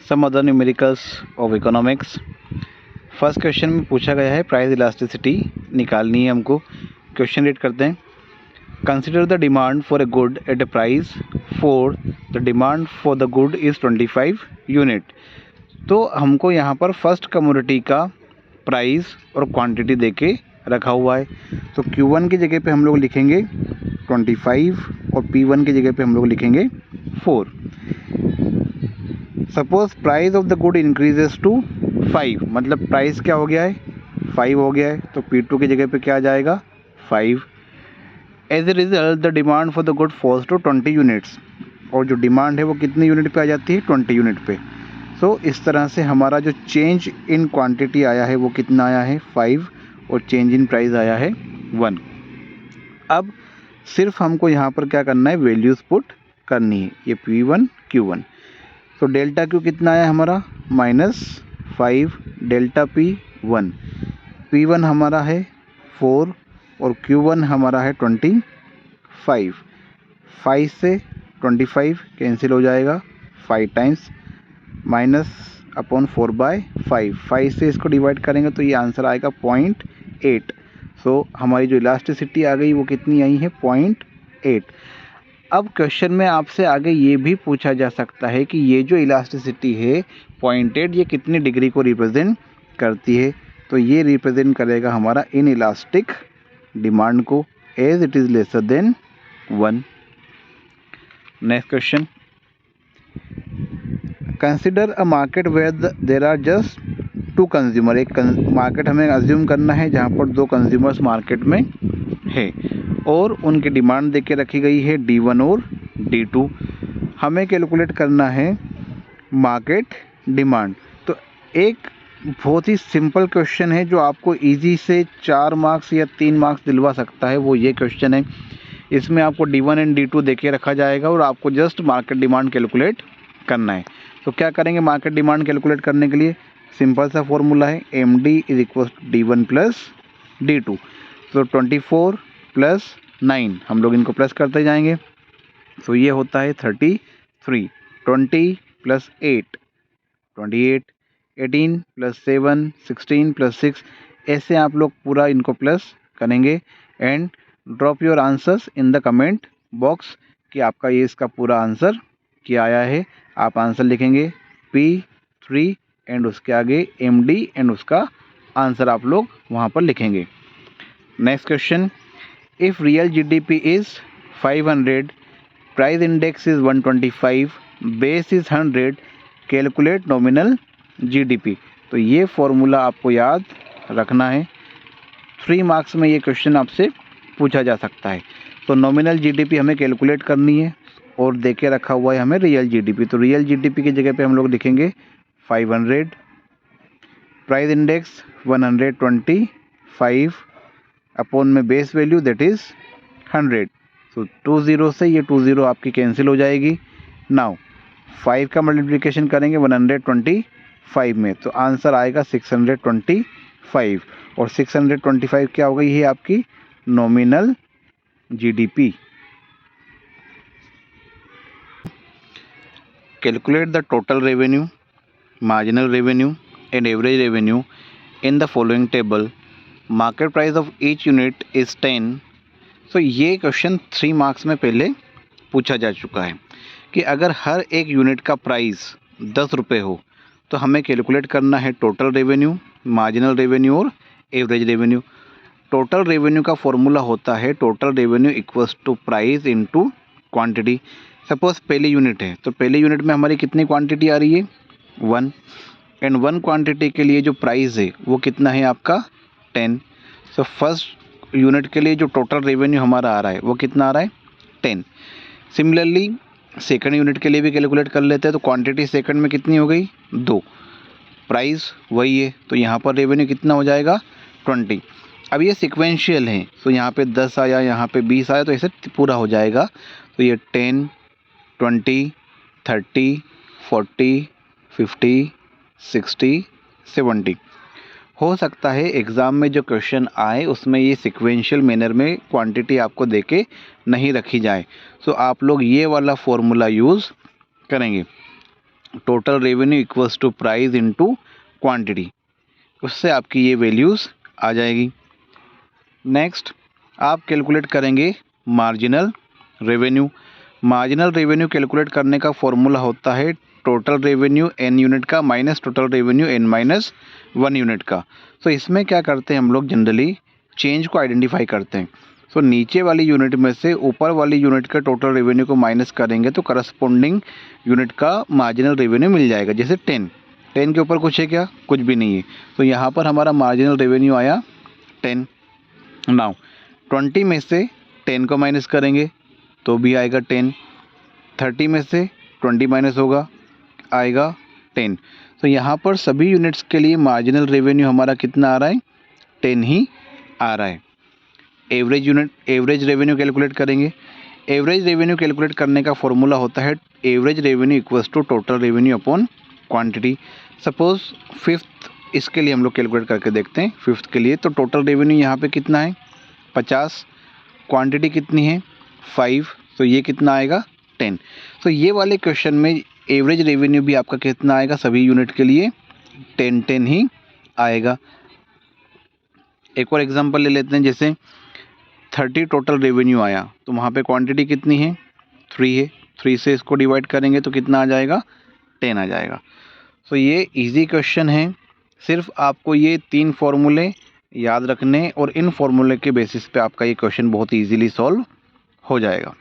Some other numericals of economics. First question में पूछा गया है प्राइस इलास्टिसिटी निकालनी है हमको। क्वेश्चन रीड करते हैं। Consider the demand for a good at A price for the demand for the good is 25 unit. तो हमको यहाँ पर फर्स्ट कमोडिटी का प्राइस और क्वांटिटी देके रखा हुआ है। तो Q1 की जगह पे हम लोग लिखेंगे 25 और P1 की जगह पे हम लोग लिखेंगे 4। Suppose price of the good increases to 5, मतलब प्राइस क्या हो गया है 5 हो गया है, तो P2 की जगह पे क्या आ जाएगा 5। As a result the demand for the good falls to 20 units, और जो डिमांड है वो कितने यूनिट पे आ जाती है 20 यूनिट पे। सो इस तरह से हमारा जो चेंज इन क्वांटिटी आया है वो कितना आया है 5, और चेंज इन प्राइस आया है 1। अब सिर्फ हमको यहाँ पर क्या करना है, वैल्यूज़ पुट करनी है, ये P1 Q1। तो डेल्टा Q कितना आया हमारा -5, डेल्टा P1, P1 हमारा है 4 और Q1 हमारा है 25। 5 से 25 कैंसिल हो जाएगा, 5 टाइम्स -/4/5। 5 से इसको डिवाइड करेंगे तो ये आंसर आएगा 0.8। सो हमारी जो इलास्टिसिटी आ गई वो कितनी आई है 0.8। अब क्वेश्चन में आपसे आगे ये भी पूछा जा सकता है कि ये जो इलास्टिसिटी है 0.8 ये कितनी डिग्री को रिप्रेजेंट करती है। तो ये रिप्रेजेंट करेगा हमारा इन इलास्टिक डिमांड को as it is lesser than 1। Next question. Consider a market where there are just 2 consumer. एक मार्केट हमें अज्यूम करना है जहाँ पर 2 कंज्यूमर्स मार्केट में है और उनकी डिमांड देके रखी गई है D1 और D2। हमें कैलकुलेट करना है मार्केट डिमांड। तो एक बहुत ही सिंपल क्वेश्चन है जो आपको इजी से 4 मार्क्स या 3 मार्क्स दिलवा सकता है, वो ये क्वेश्चन है। इसमें आपको D1 एंड D2 देके रखा जाएगा और आपको जस्ट मार्केट डिमांड कैलकुलेट करना है। तो क्या करेंगे मार्केट डिमांड कैलकुलेट करने के लिए, सिंपल सा फॉर्मूला है MD = D1 + D2। तो 24 + 9 हम लोग इनको प्लस करते जाएंगे, तो ये होता है 33। 20 + 8 28, 18 + 7 16 + 6, ऐसे आप लोग पूरा इनको प्लस करेंगे and drop your answers in the comment box कि आपका ये इसका पूरा आंसर क्या आया है। आप आंसर लिखेंगे P3 एंड उसके आगे MD एंड उसका आंसर आप लोग वहाँ पर लिखेंगे। Next question. If real GDP is 500, price index is 125, base is 100, calculate nominal GDP। तो ये फॉर्मूला आपको याद रखना है, 3 मार्क्स में ये क्वेश्चन आपसे पूछा जा सकता है। तो नॉमिनल GDP हमें कैलकुलेट करनी है और देके रखा हुआ है हमें रियल GDP। तो रियल GDP की जगह पे हम लोग लिखेंगे 500, प्राइस इंडेक्स 125 अपॉन में बेस वैल्यू दैट इज़ 100। तो 20 से ये 20 आपकी कैंसिल हो जाएगी। नाउ 5 का मल्टीप्लिकेशन करेंगे 125 में, तो आंसर आएगा 625, और 625 क्या होगा, ये आपकी nominal GDP। Calculate the total revenue, marginal revenue and average revenue in the following table. Market price of each unit is 10। सो ये क्वेश्चन 3 मार्क्स में पहले पूछा जा चुका है कि अगर हर एक यूनिट का प्राइस 10 रुपये हो तो हमें कैलकुलेट करना है टोटल रेवेन्यू, मार्जिनल रेवेन्यू और एवरेज रेवेन्यू। टोटल रेवेन्यू का फॉर्मूला होता है total revenue equals to price into quantity. Suppose पहली यूनिट है तो पहली यूनिट में हमारी कितनी क्वांटिटी आ रही है 1, एंड 1 क्वांटिटी के लिए जो प्राइस है वो कितना है आपका 10। सो फर्स्ट यूनिट के लिए जो टोटल रेवेन्यू हमारा आ रहा है वो कितना आ रहा है 10। सिमिलरली सेकंड यूनिट के लिए भी कैलकुलेट कर लेते हैं। तो क्वांटिटी सेकंड में कितनी हो गई 2, प्राइस वही है, तो यहाँ पर रेवेन्यू कितना हो जाएगा 20। अब ये सिक्वेंशियल है, तो यहाँ पे 10 आया, यहाँ पे 20 आया, तो ऐसे पूरा हो जाएगा। तो ये 10, 20, 30, 40, 50, 60, 70। हो सकता है एग्ज़ाम में जो क्वेश्चन आए उसमें ये सिक्वेंशियल मैनर में क्वांटिटी आपको देके नहीं रखी जाए, सो आप लोग ये वाला फॉर्मूला यूज़ करेंगे। Total revenue equals to price into quantity, उससे आपकी ये वैल्यूज़ आ जाएगी। नेक्स्ट आप कैलकुलेट करेंगे marginal revenue. Marginal revenue calculate करने का फॉर्मूला होता है टोटल रेवेन्यू n यूनिट का minus total revenue n minus 1 unit का। तो इसमें क्या करते हैं हम लोग जनरली चेंज को आइडेंटिफाई करते हैं। तो नीचे वाली यूनिट में से ऊपर वाली यूनिट का टोटल रेवेन्यू को माइनस करेंगे तो करस्पॉन्डिंग यूनिट का मार्जिनल रेवेन्यू मिल जाएगा। जैसे 10 के ऊपर कुछ है क्या? कुछ भी नहीं है। तो यहाँ पर हमारा मार्जिनल रेवेन्यू आया 10। नाउ 20 में से 10 को माइनस करेंगे तो भी आएगा 10। 30 में से 20 माइनस होगा, आएगा 10। तो यहाँ पर सभी यूनिट्स के लिए मार्जिनल रेवेन्यू हमारा कितना आ रहा है? 10 ही आ रहा है। एवरेज रेवेन्यू कैलकुलेट करेंगे। एवरेज रेवेन्यू कैलकुलेट करने का फॉर्मूला होता है average revenue equals to total revenue upon quantity. Suppose 5th इसके लिए हम लोग कैलकुलेट करके देखते हैं। 5th के लिए तो टोटल रेवेन्यू यहाँ पे कितना है? 50। क्वांटिटी कितनी है? 5। तो ये कितना आएगा? 10। तो ये वाले क्वेश्चन में एवरेज रेवेन्यू भी आपका कितना आएगा? सभी यूनिट के लिए 10 ही आएगा। एक और एग्जांपल ले लेते हैं। जैसे 30 टोटल रेवेन्यू आया तो वहाँ पे क्वांटिटी कितनी है? 3 है। 3 से इसको डिवाइड करेंगे तो कितना आ जाएगा? 10 आ जाएगा। तो ये इजी क्वेश्चन है। सिर्फ आपको ये 3 फॉर्मूले याद रखने और इन फॉर्मूले के बेसिस पे आपका ये क्वेश्चन बहुत ईजीली सॉल्व हो जाएगा।